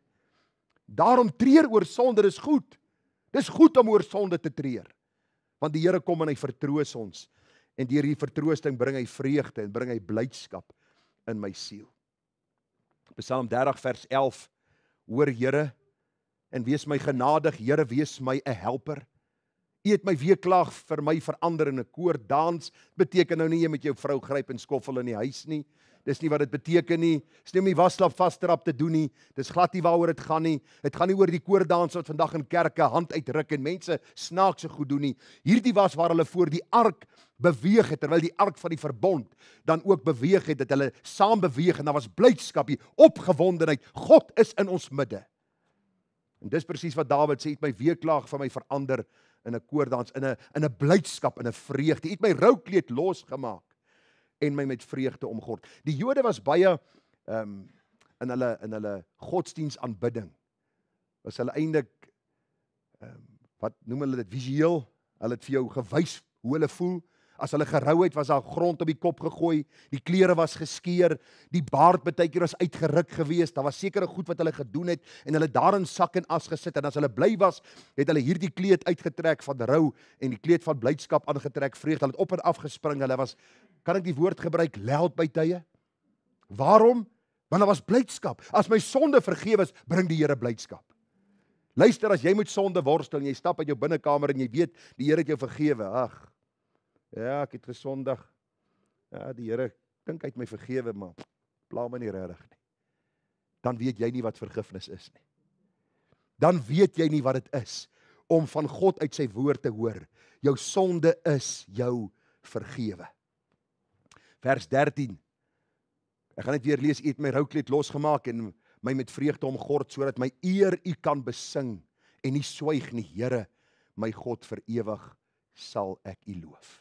Daarom treur oor sonde, dis goed. Dis goed om oor sonde te treur, want die Here kom en hy vertroos ons, en deur die vertroosting bring hy vreugde en bring hy blydskap in my siel. Psalm 30 vers 11, hoor Here, en wees my genadig, Here, wees my 'n helper. U het my weeklaag vir my verander in 'n koordans. Beteken nou nie jy met jou vrou gryp en skoffel in die huis nie. Dis nie wat dit beteken nie. Dis nie om die wasslap vastrap te doen nie. Dis glad nie waaroor dit gaan nie. Dit gaan nie oor die koordans wat vandag in kerke hand uitruk en mense snaakse goed doen nie. Hierdie was waar hulle voor die ark beweeg het, terwyl die ark van die verbond dan ook beweeg het, dat hulle saam beweeg en daar was blydskap, opgewondenheid. God is in ons midde. En dis presies wat Dawid sê, het my weeklaag van my verander in 'n koordans, in 'n blydskap, in 'n vreugde. Het my roukleed losgemaak en my met vreugde omgord. Die Jode was baie in hulle godsdiensaanbidding. Was hulle eintlik wat noem hulle dit, visueel. Hulle het vir jou gewys hoe hulle voel. As hulle gerou het, was daar grond op die kop gegooi, die klere was geskeur, die baard baie keer was uitgeruk geweest, daar was sekere goed wat hulle gedoen het, en hulle daarin sak en as gesit, en as hulle bly was, het hulle hierdie kleed uitgetrek van rou, en die kleed van blydskap aangetrek, vreugde, hulle het op en af gespring, hulle was, kan ek die woord gebruik, loud by tye? Waarom? Want daar was blydskap. As my sonde vergewe is, bring die Here blydskap. Luister, as jy met sonde worstel, en jy stap uit jou binnekamer, en jy weet, die Here het jou vergewe, ag, ja, ek het gesondig. Ja, die Here dink hy het my vergewe, maar pla my nie regtig nie. Dan weet jy nie wat vergifnis is nie. Dan weet jy nie wat dit is om van God uit sy woord te hoor. Jou sonde is jou vergewe. Vers 13. Ek gaan net weer lees, U het my roukleed losgemaak en my met vreugde omgord, sodat my eer U kan besing en nie swyg nie. Here, my God, vir ewig sal ek U loof.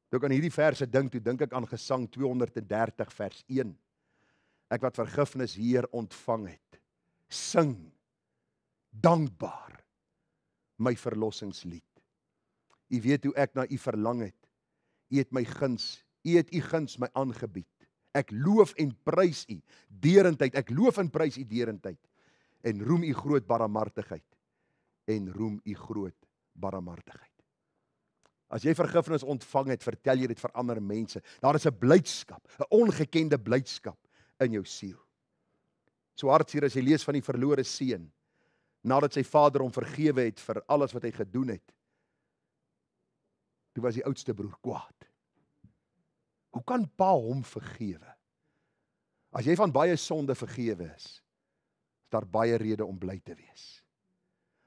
Toe ek aan hierdie verse dink, toe dink ek aan Gesang 230 vers 1. Ek wat vergifnis hier ontvang het, sing, dankbaar, my verlossingslied. U weet hoe ek na U verlang het. U het my guns, U het U guns my aangebied. Ek loof en prys U derentyd, ek loof en prys U derentyd, en roem U groot barmhartigheid, en roem U groot barmhartigheid. As jy vergifnis ontvang het, vertel jy dit vir ander mense. Daar is 'n blydskap, 'n ongekende blydskap in jou siel. So hartseer as jy lees van die verlore seun, nadat sy vader hom vergewe het vir alles wat hy gedoen het. Toe was die oudste broer kwaad. Hoe kan pa hom vergewe? As jy van baie sonde vergewe is daar baie rede om bly te wees.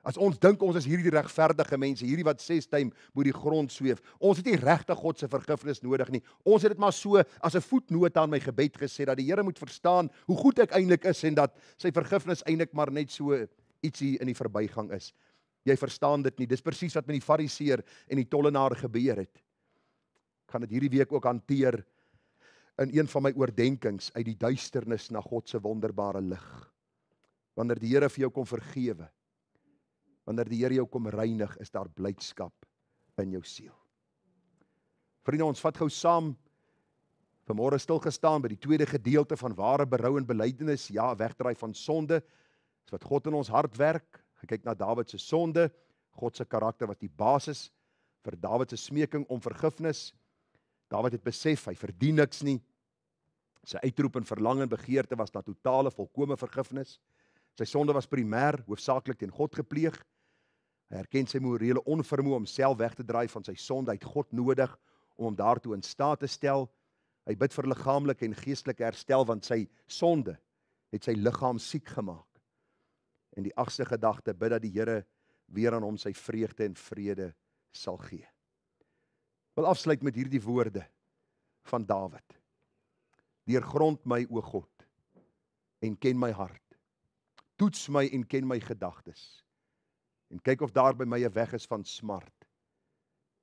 As ons dink ons is hierdie regverdige mense, hierdie wat 6 tyd bo die grond sweef, ons het nie regtig God se vergifnis nodig nie. Ons het dit maar so as 'n voetnoot aan my gebed gesê, dat die Here moet verstaan hoe goed ek eintlik is en dat sy vergifnis eintlik maar net so ietsie in die verbygang is. Jy verstaan dit nie. Dis presies wat met die fariseer en die tollenaar gebeur het. Ek gaan dit hierdie week ook hanteer in een van my oordenkings uit die duisternis na God se wonderbare lig. Wanneer die Here vir jou kom vergewe, wanneer die Here jou kom reinig, is daar blydskap in jou siel. Vriende, ons vat gou saam vanmôre stilgestaan by die tweede gedeelte van ware berou en belydenis, ja, wegdraai van sonde, is wat God in ons hart werk. Gekyk na Dawid se sonde, God se karakter was die basis vir Dawid se smeking om vergifnis. Dawid het besef, hy verdien niks nie. Sy uitroep en verlang en begeerte was na totale, volkome vergifnis. Sy sonde was primêr, hoofsaaklik teen God gepleeg. Hy erken sy morele onvermoë om self weg te draai van sy sonde. Hy het God nodig om hom daartoe in staat te stel. Hy bid vir liggaamlike en geestelike herstel, want sy sonde het sy liggaam siek gemaak. En die 8ste gedagte, bid dat die Here weer aan hom sy vreugde en vrede sal gee. Ek wil afsluit met hierdie woorde van Dawid. Deurgrond my, o God, en ken my hart. Toets my en ken my gedagtes. En kyk of daar by my 'n weg is van smart,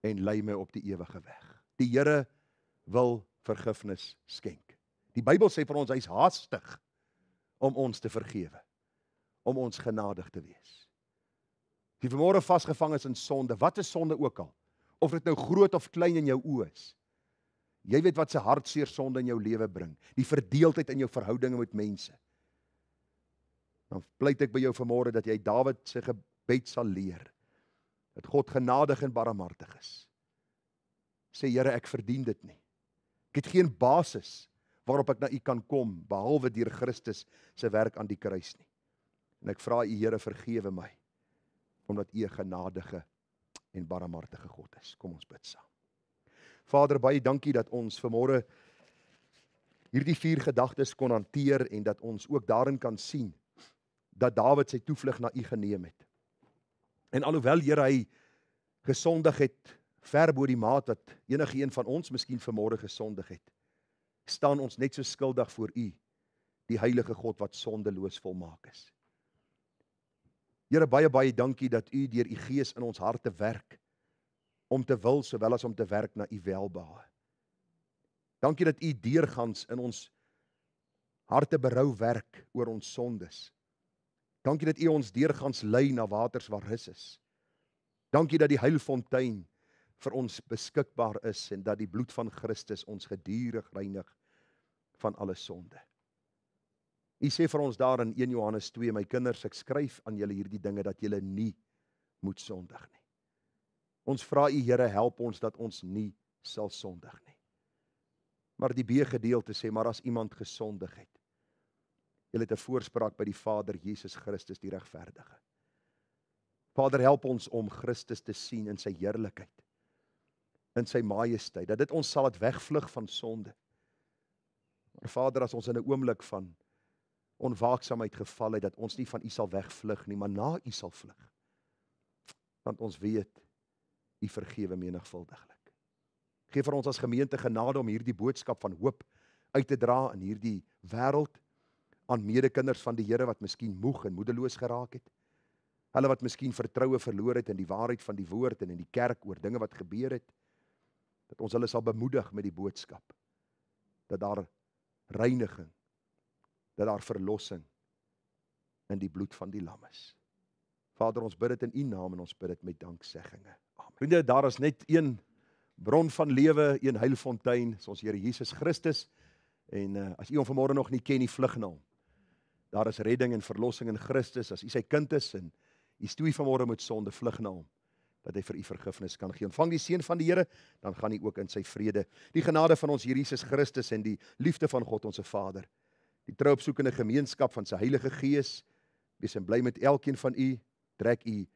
en lei my op die ewige weg. Die Here wil vergifnis skenk. Die Bybel sê vir ons, hy is haastig om ons te vergewe, om ons genadig te wees. As jy vanmôre vasgevang is in sonde, wat is sonde ook al, of dit nou groot of klein in jou oë is, jy weet wat se hartseer sonde in jou lewe bring, die verdeeldheid in jou verhoudinge met mense. Dan pleit ek by jou vanmôre dat jy Dawid se gebed sal leer, dat God genadig en barmhartig is. Sê, Here, ek verdien dit nie. Ek het geen basis waarop ek na U kan kom, behalwe deur Christus se werk aan die kruis nie. En ek vra U, Here, vergewe my, omdat U 'n genadige en barmhartige God is. Kom ons bid saam. Vader, baie dankie dat ons vanmôre hierdie 4 gedagtes kon hanteer en dat ons ook daarin kan sien dat Dawid sy toevlug na U geneem het. En alhoewel, Here, hy gesondig het, ver bo die maat wat enige een van ons miskien vanmôre gesondig het, staan ons net so skuldig voor U, die heilige God wat sondeloos volmaak is. Here, baie dankie dat U deur U Gees in ons harte werk, om te wil sowel as om te werk na U welbehae. Dankie dat U deurgangs in ons harte berou werk oor ons sondes. Dankie dat U ons deurgangs lei na waters waar rus is. Dankie dat die heilfontein vir ons beskikbaar is en dat die bloed van Christus ons gedurig reinig van alle sonde. U sê vir ons daar in 1 Johannes 2, my kinders, ek skryf aan julle hierdie dinge dat julle nie moet sondig nie. Ons vra U, Here, help ons dat ons nie sal sondig nie. Maar die B-gedeelte sê, maar as iemand gesondig het, julle het 'n voorspraak by die Vader, Jesus Christus die regverdige. Vader, help ons om Christus te sien in sy heerlikheid, in sy majesteit, dat dit ons sal laat wegvlug van sonde. Maar Vader, as ons in 'n oomblik van onwaaksaamheid geval het, dat ons nie van U sal wegvlug nie, maar na U sal vlug. Want ons weet, U vergewe menigvuldiglik. Geef vir ons as gemeente genade om hierdie boodskap van hoop uit te dra in hierdie wêreld, aan medekinders van die Here wat miskien moeg en moedeloos geraak het. Hulle wat miskien vertroue verloor het in die waarheid van die woord en in die kerk oor dinge wat gebeur het. Dat ons hulle sal bemoedig met die boodskap. Dat daar reiniging, dat daar verlossing in die bloed van die lam is. Vader, ons bid dit in U naam en ons bid dit met dankseggings. Amen. Vriende, daar is net een bron van lewe, een heilfontein, is ons Here Jesus Christus. En as U hom vanmôre nog nie ken nie, vlug na hom. Daar is redding en verlossing in Christus. As U sy kind is en U stoei vanmôre met sonde, vlug na hom, dat hy vir U vergifnis kan gee. Ontvang die seën van die Here, dan gaan U ook in sy vrede. Die genade van ons Here Jesus Christus en die liefde van God ons Vader, die trouopsoekende gemeenskap van sy Heilige Gees, wees en bly met elkeen van U, trek U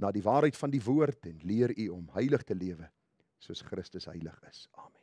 na die waarheid van die woord en leer U om heilig te lewe, soos Christus heilig is. Amen.